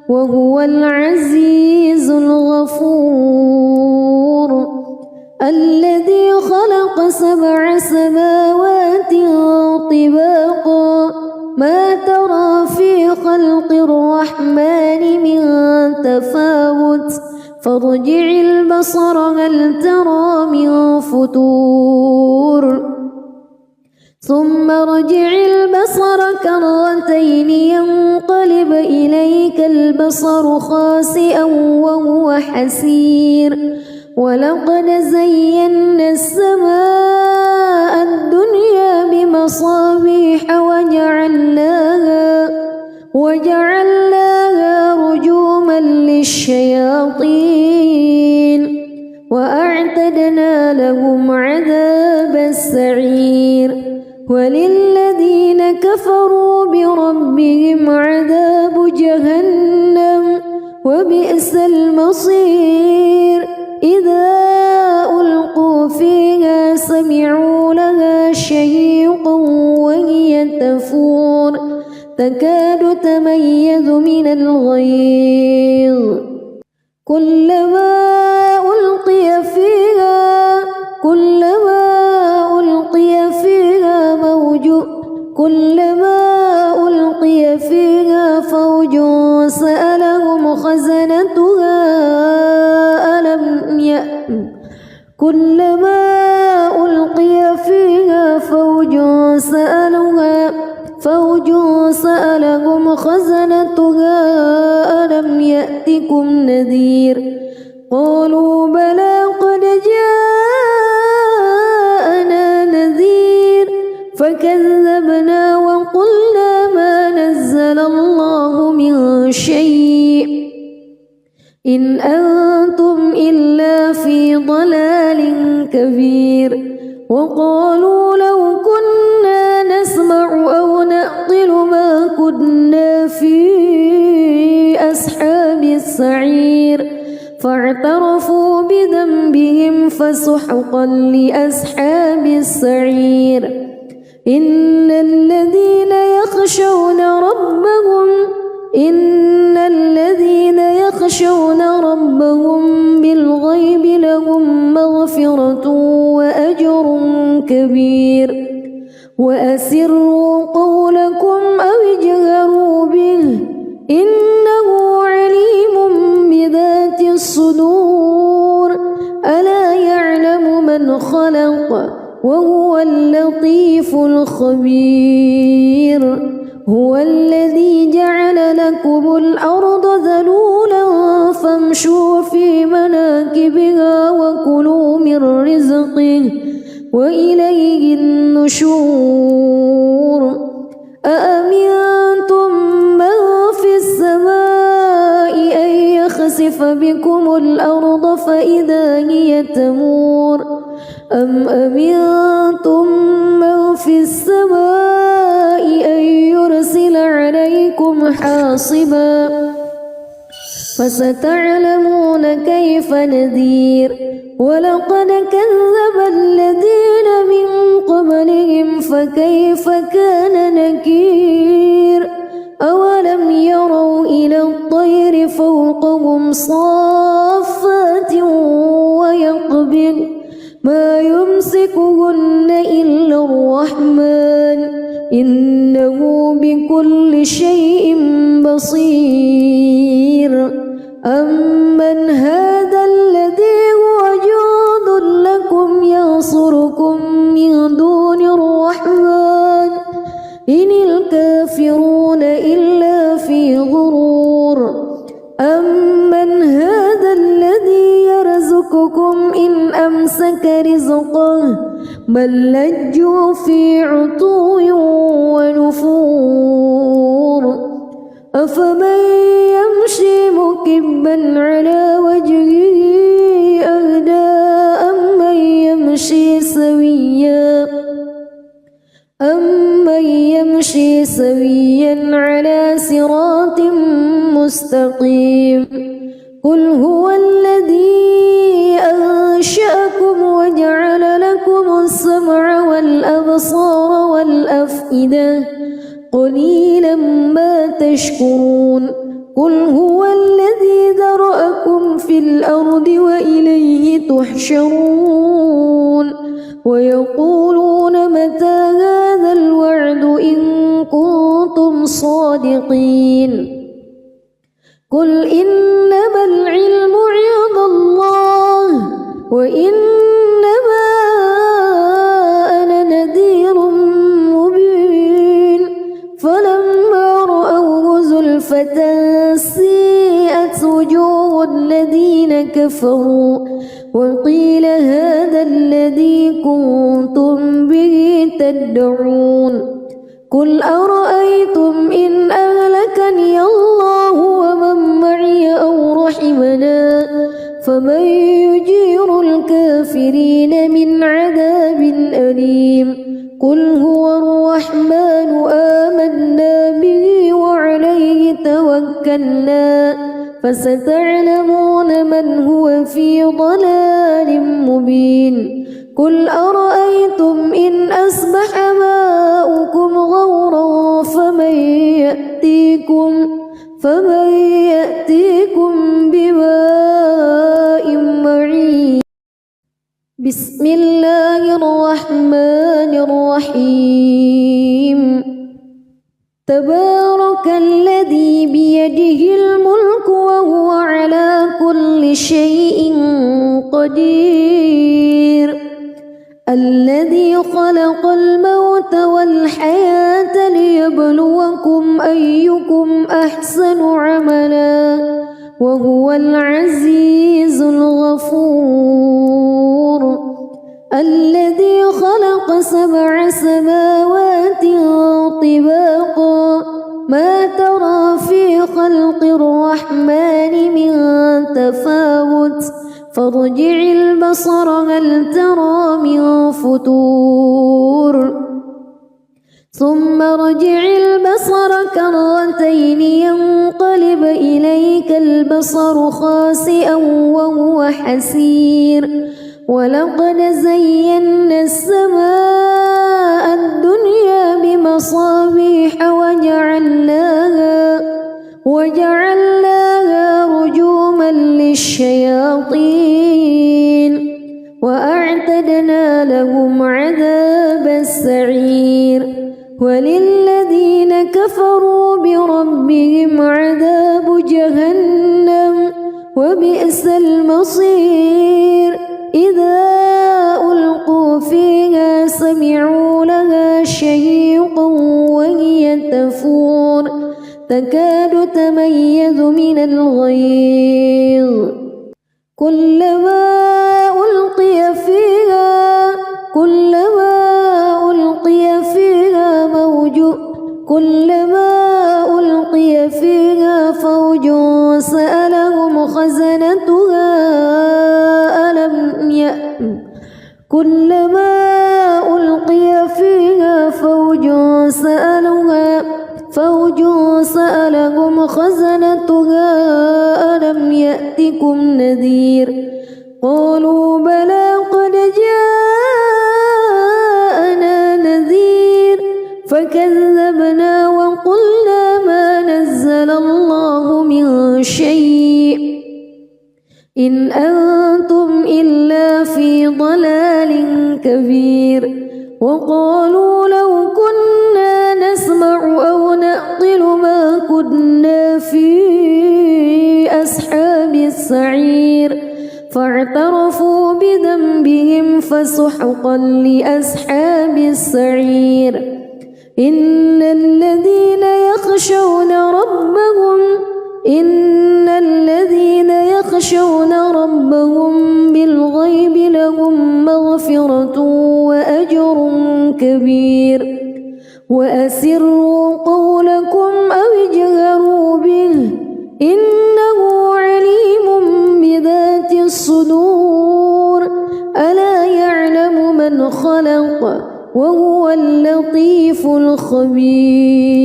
وهو العزيز الغفور الذي خلق 7 سماوات طباقا ما ترى في خلق الرحمن من تفاوت فارجع البصر هل ترى من فتور ثم ارجع البصر كرتين ينقلب إليك البصر خاسئا وهو حسير ولقد زينا السماء الدنيا بمصابيح وجعلناها رجوما للشياطين وأعتدنا لهم عذاب السعير وللذين كفروا بربهم عذاب جهنم وبئس المصير إذا ألقوا فيها سمعوا لها شهيقا وهي تفور تكاد تميز من الغيظ كلما ألقي فيها فوج سألهم خزنتها كلما ألقي فيها فوج سألهم خزنتها ألم يأتكم نذير قالوا بلى قد جاءنا نذير فكذبنا وقلنا ما نزل الله من شيء إن أنتم إلا في ضلال كبير وقالوا لو كنا نسمع أو نعقل ما كنا في أصحاب السعير فاعترفوا بذنبهم فسحقا لأصحاب السعير إن الذين يخشون ربهم بالغيب لهم مغفرة وأجر كبير وأسروا قولكم أو اجهروا به إنه عليم بذات الصدور ألا يعلم من خلق وهو اللطيف الخبير هو الذي جعل لكم الأرض ذلولا فامشوا في مناكبها وكلوا من رزقه وإليه النشور أأمنتم من في السماء أن يخسف بكم الأرض فإذا هي تمور أم أمنتم من في السماء أن يرسل عليكم حاصبا فستعلمون كيف نذير ولقد كذب الذين من قبلهم فكيف كان نكير أولم يروا إلى الطير فوقهم صافات ويقبض ما يمسكهن إلا الرحمن إنه بكل شيء بصير أمن هذا الذي هو جند لكم ينصركم من دون الرحمن إن الكافرون إلا في غرور أمن هذا الذي يرزقكم إن أمسك رزقه بل لجوا في عتو ونفور أفمن يمشي مكبا على وجهه أهدى أمن يمشي سويا على صراط مستقيم قل هو الذي أنشأكم وجعل لكم السمع والأبصار والأفئدة قليلا ما تشكرون قل هو الذي ذرأكم في الأرض وإليه تحشرون ويقولون متى هذا الوعد إن كنتم صادقين قل إنما العلم عند الله وإنما أنا نذير مبين فلما رأوه زلفة سيئت وجوه الذين كفروا وقيل هذا الذي كنتم به تدعون قل أرأيتم إن أهلكني الله ومن معي أو رحمنا فمن يجير الكافرين من عذاب أليم قل هو الرحمن آمنا به وعليه توكلنا فستعلمون من هو في ضلال مبين قل أرأيتم إن أصبح ماؤكم غورا فمن يأتيكم بماء معين بسم الله الرحمن الرحيم تبارك الذي بيده الملك وهو على كل شيء قدير الذي خلق الموت والحياة ليبلوكم أيكم أحسن عملا وهو العزيز الغفور الذي خلق 7 سماوات طباقا ما ترى في خلق الرحمن من تفاوت فارجع البصر هل ترى من فتور ثم ارجع البصر كرتين ينقلب إليك البصر خاسئا وهو حسير ولقد زينا السماء الدنيا بمصابيح وجعلناها رجوما للشياطين وأعتدنا لهم عذاب السعير وللذين كفروا بربهم عذاب جهنم وبئس المصير إذا ألقوا فيها سمعوا لها شهيقا وهي تفور تكاد تميز من الغيظ كلما ألقي فيها فوج سألهم خزنتها ألم يأتكم نذير قالوا بلى قد جاءنا نذير فكذبنا وقلنا ما نزل الله من شيء إن أنتم إلا في ضلال كبير وقالوا لو كنا نسمع أو نعقل ما كنا في أصحاب السعير فاعترفوا بذنبهم فسحقا لأصحاب السعير إن الذين يخشون ربهم بالغيب لهم مغفرة وأجر كبير وأسروا قولكم أو اجهروا به إنه عليم بذات الصدور ألا يعلم من خلق وهو اللطيف الخبير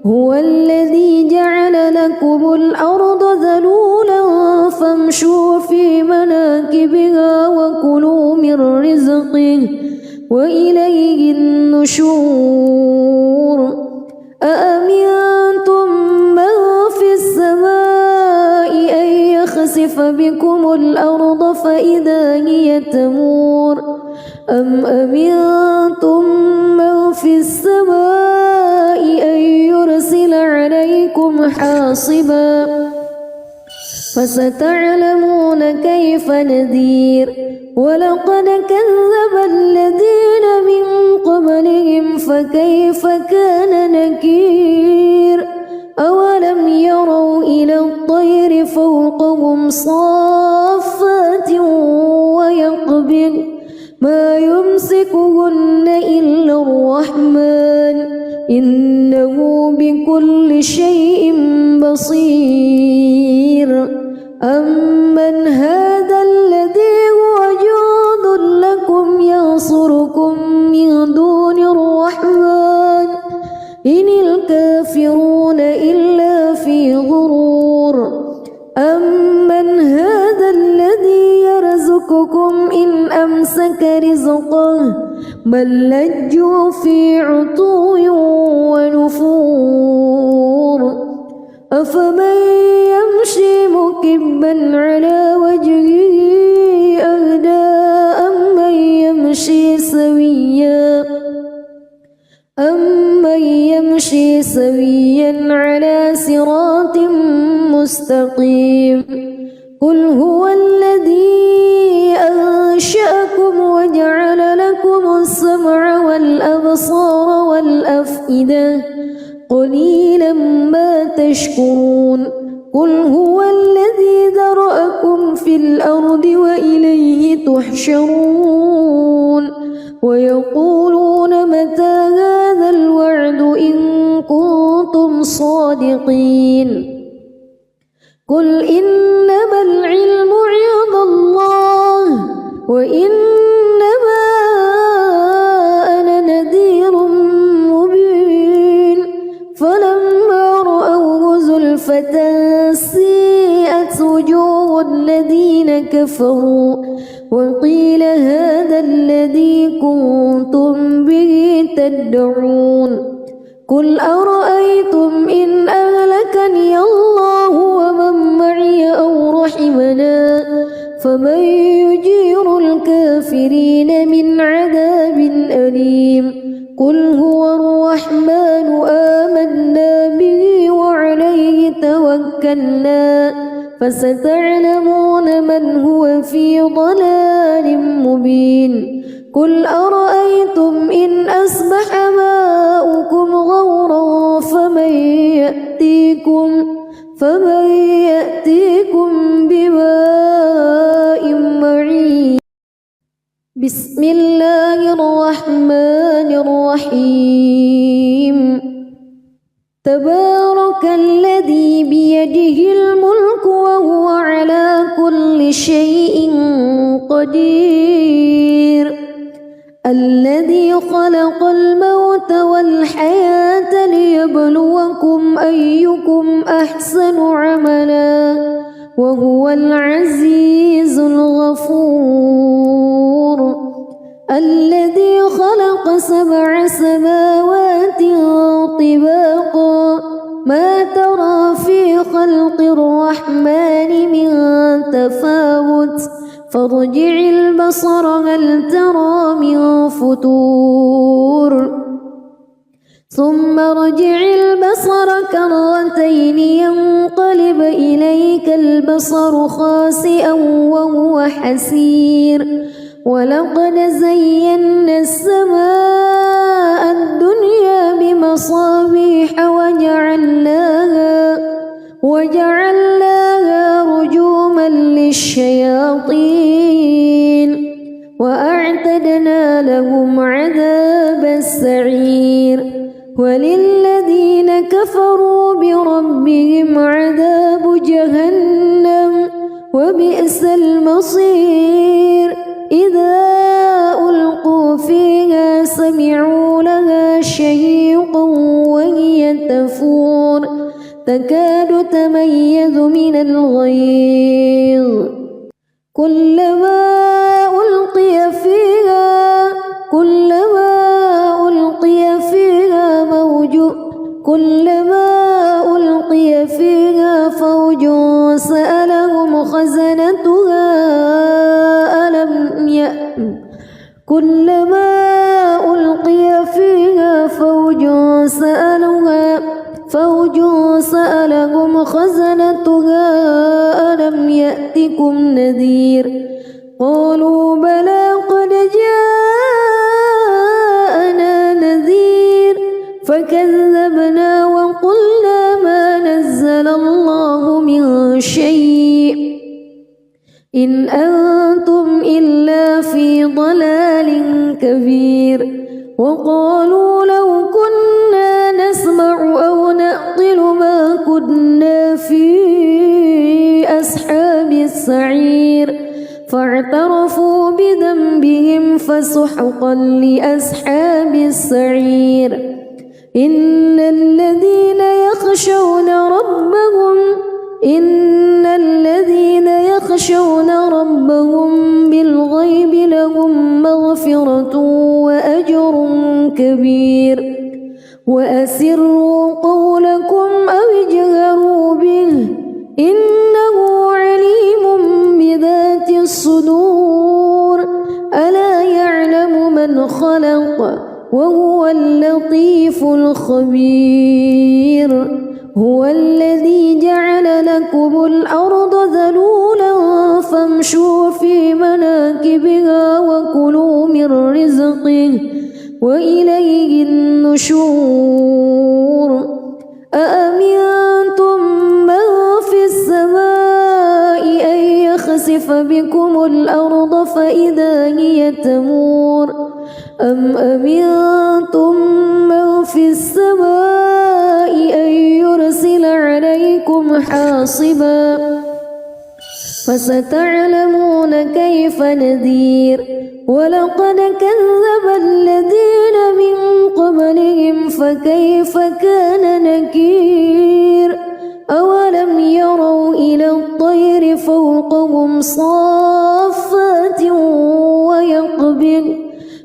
هو الذي جعل لكم الأرض ذلولا فامشوا في مناكبها وكلوا من رزقه وإليه النشور أأمنتم من في السماء أن يخسف بكم الأرض فإذا هي تمور أم أمنتم من في السماء أن يرسل عليكم حاصبا فستعلمون كيف نذير ولقد كذب الذين من قبلهم فكيف كان نكير أولم يروا إلى الطير فوقهم صافات ويقبض ما يمسكهن إلا الرحمن إنه بكل شيء بصير أمن هذا الذي هو جند لكم ينصركم من دون الرحمن إن الكافرون إلا في غرور أمن هذا الذي يرزقكم إن أمسك رزقه بل لجوا في عتو ونفور أفمن يمشي مكبا على وجهه أهدى أمن يمشي سويا على صراط مستقيم قل هو الذي أنشأكم وجعل لكم السمع والأبصار والأفئدة قليلا ما تشكرون قل هو الذي ذرأكم في الأرض وإليه تحشرون ويقولون متى هذا الوعد إن كنتم صادقين قل إنما العلم عند الله وإنما أنا نذير مبين فلما رأوه زلفة سيئت وجوه الذين كفروا وقيل هذا الذي كنتم به تدعون قل أرأيتم إن أهلكني الله ومن معي أو رحمنا فمن يجير الكافرين من عذاب أليم قل هو الرحمن آمنا به وعليه توكلنا فستعلمون من هو في ضلال مبين قل أرأيتم إن أصبح ماؤكم غورا فمن يأتيكم بماء معين بسم الله الرحمن الرحيم تبارك الذي بيده الملك وهو على كل شيء قدير الذي خلق الموت والحياة ليبلوكم أيكم أحسن عملا وهو العزيز الغفور الذي خلق 7 سماوات طباقا ما ترى في خلق الرحمن من تفاوت فارجع البصر هل ترى من فطور ثم ارجع البصر كرتين ينقلب إليك البصر خاسئا وهو حسير ولقد زينا السماء الدنيا بمصابيح وجعلناها رجوما للشياطين وأعتدنا لهم عذاب السعير وللذين كفروا بربهم عذاب جهنم وبئس المصير إذا ألقوا فيها سمعوا لها شهيقا وهي تفور تكاد تميز من الغيظ كلما ألقي فيها فوج سألهم خزنتها كلما ألقي فيها فوج سألهم خزنتها ألم يأتكم نذير قالوا بلى قد جاءنا نذير فكذبنا وقلنا ما نزل الله من شيء إن أنتم إلا في ضلال كبير وقالوا لو كنا نسمع أو نعقل ما كنا في أصحاب السعير فاعترفوا بذنبهم فسحقا لأصحاب السعير إن الذين يخشون ربهم بالغيب لهم مغفرة وأجر كبير وأسروا قولكم أو اجهروا به إنه عليم بذات الصدور ألا يعلم من خلق وهو اللطيف الخبير هو الذي جعل لكم الأرض ذلولا فامشوا في مناكبها وكلوا من رزقه وإليه النشور أأمنتم من في السماء أن يخسف بكم الأرض فإذا هي تمور أم أمنتم من في السماء أن يرسل عليكم حاصبا فستعلمون كيف نذير ولقد كذب الذين من قبلهم فكيف كان نكير أولم يروا إلى الطير فوقهم صافات ويقبض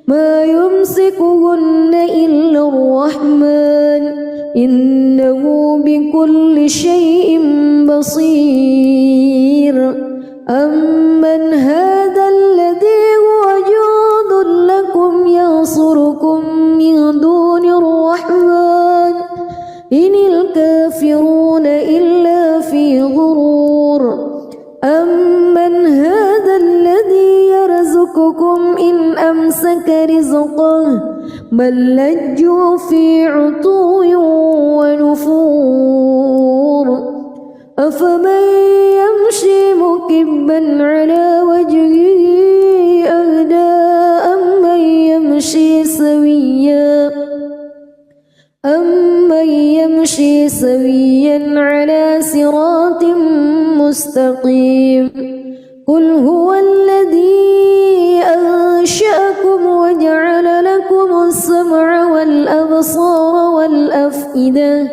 ما يمسكهن إلا الرحمن إنه بكل شيء بصير غرور أمن هذا الذي يرزقكم إن أمسك رزقه بل لجوا في عتو ونفور أفمن يمشي مكبا على وجهه أهدى أمن يمشي سويا على صراط مستقيم قل هو الذي أنشأكم وجعل لكم السمع والأبصار والأفئدة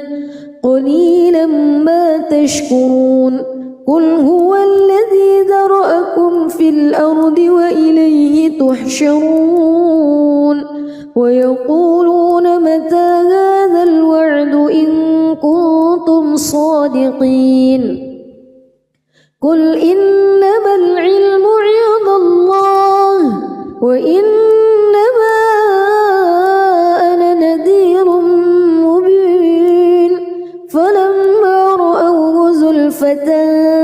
قليلا ما تشكرون قل هو الذي ذرأكم في الأرض وإليه تحشرون ويقولون متى هذا الوعد إن كنتم صادقين قل إنما العلم عند الله وإنما أنا نذير مبين فلما رأوه زلفة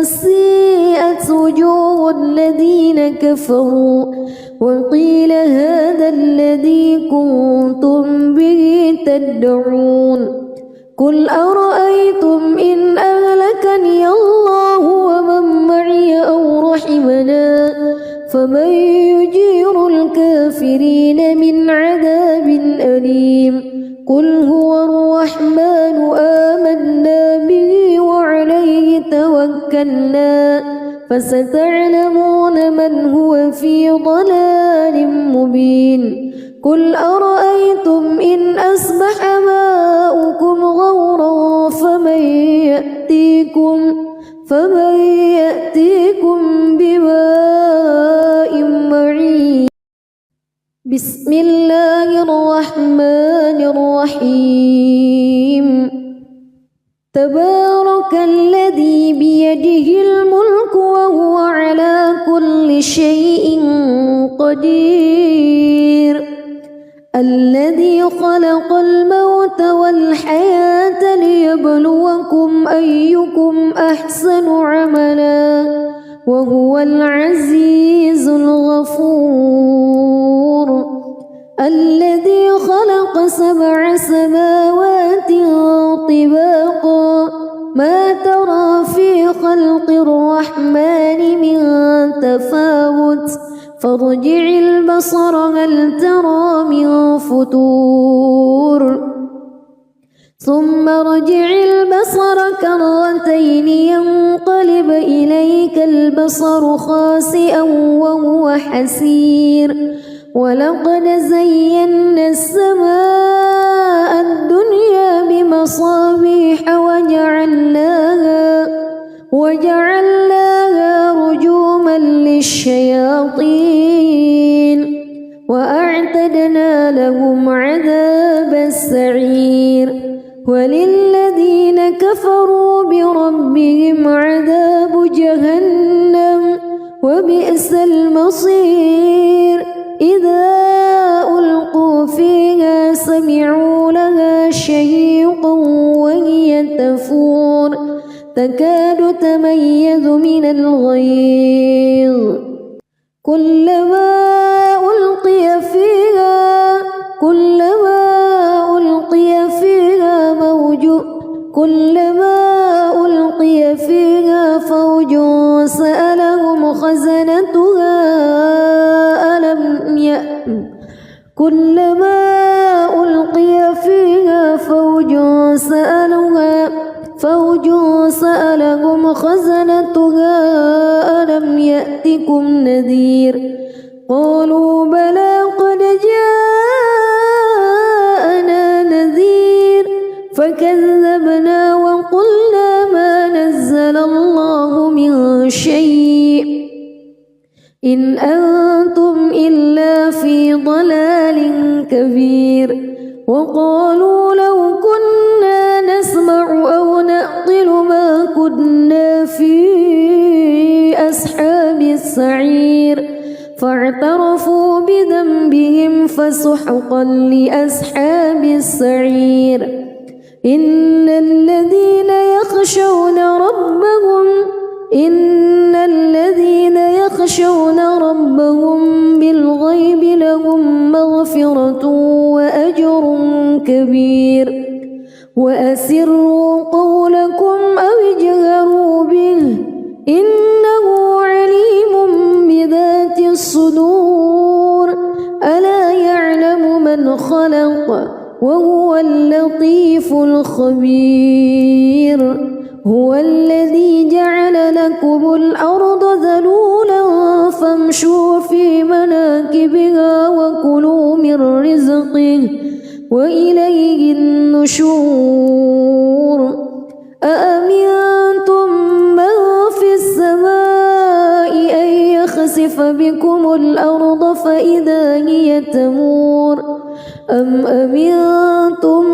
سيئت وجوه الذين كفروا وقيل هذا الذي كنتم به تدعون قل أرأيتم إن أهلكني الله ومن معي أو رحمنا فمن يجير الكافرين من عذاب أليم قل هو الرحمن آمنا به وعليه توكلنا فستعلمون من هو في ضلال مبين قل أرأيتم إن أصبح ماؤكم غورا فمن يأتيكم بماء معين بسم الله الرحمن الرحيم تبارك الذي بيده الملك وهو على كل شيء قدير الذي خلق الموت والحياة ليبلوكم أيكم أحسن عملا وهو العزيز الغفور الذي خلق 7 سماوات طباقا ما ترى في خلق الرحمن من تفاوت فارجع البصر هل ترى من فطور ثم ارجع البصر كرتين ينقلب إليك البصر خاسئا وهو حسير ولقد زينا السماء الدنيا بمصابيح وجعلناها رجوما للشياطين وأعتدنا لهم عذاب السعير وللذين كفروا بربهم عذاب جهنم وبئس المصير إذا ألقوا فيها سمعوا لها شهيقا وهي تفور تكاد تميز من الغيظ كلما ألقي فيها فوج سألهم خزنتها كلما ألقي فيها فوج سألهم خزنتها ألم يأتكم نذير قالوا بلى قد جاءنا نذير فكذبنا وقلنا ما نزل الله من شيء إن أنتم إلا في ضلال كبير وقالوا لو كنا نسمع أو نعقل ما كنا في أصحاب السعير فاعترفوا بذنبهم فسحقا لأصحاب السعير إن الذين يخشون يخشون ربهم بالغيب لهم مغفرة وأجر كبير وأسروا قولكم أو اجهروا به إنه عليم بذات الصدور ألا يعلم من خلق وهو اللطيف الخبير هو الذي جعل لكم الأرض ذلولا فامشوا في مناكبها وكلوا من رزقه وإليه النشور أأمنتم من في السماء أن يخسف بكم الأرض فإذا هي تمور أم أمنتم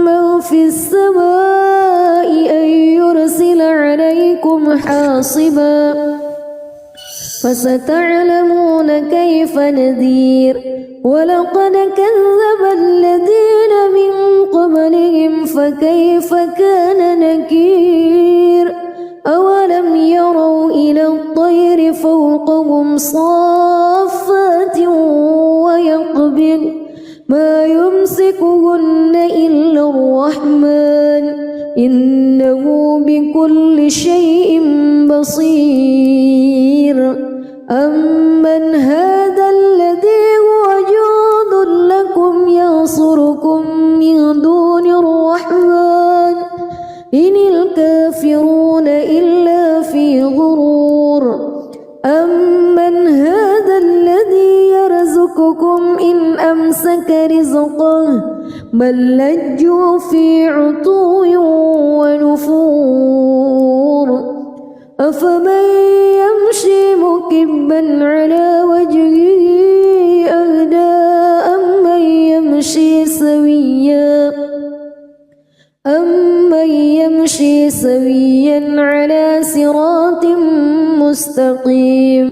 من في السماء أن يرسل عليكم حاصبا فستعلمون كيف نذير ولقد كذب الذين من قبلهم فكيف كان نكير أولم يروا إلى الطير فوقهم صافات ويقبض ما يمسكهن إلا الرحمن إنه بكل شيء بصير أمن هذا الذي هو جند لكم ينصركم من دون الرحمن إن الكافرون إلا في غرور أمن هذا الذي يرزقكم إن أمسك رزقه بل لجوا في عتو ونفور أفمن يمشي مكبا على وجهه أهدى أمن يمشي سويا على صراط مستقيم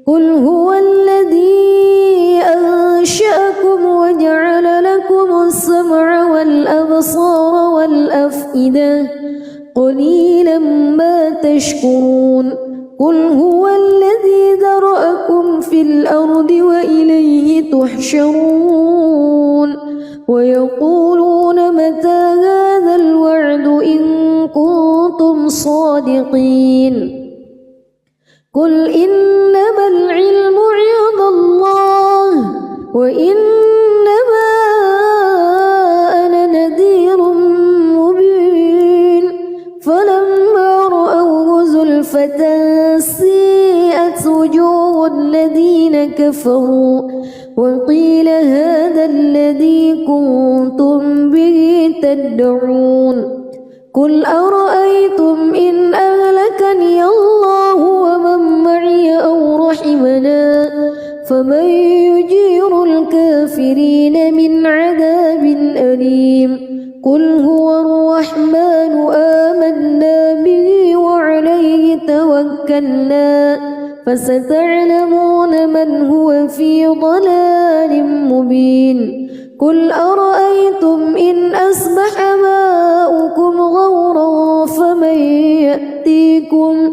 قل هو الذي أنشأكم وجعل لكم السمع والأبصار والأفئدة قليلا ما تشكرون قل هو الذي ذرأكم في الأرض وإليه تحشرون ويقولون متى هذا الوعد إن كنتم صادقين قل إنما العلم عند الله وإنما أنا نذير مبين فلما رأوه زلفة سيئت وجوه الذين كفروا وقيل هذا الذي كنتم به تدعون قل أرأيتم إن أهلكني الله ومن معي أو رحمنا فمن يجير الكافرين من عذاب أليم قل هو الرحمن آمنا به وعليه توكلنا فستعلمون من هو في ضلال مبين قل أرأيتم إن أصبح ماؤكم غورا فمن يأتيكم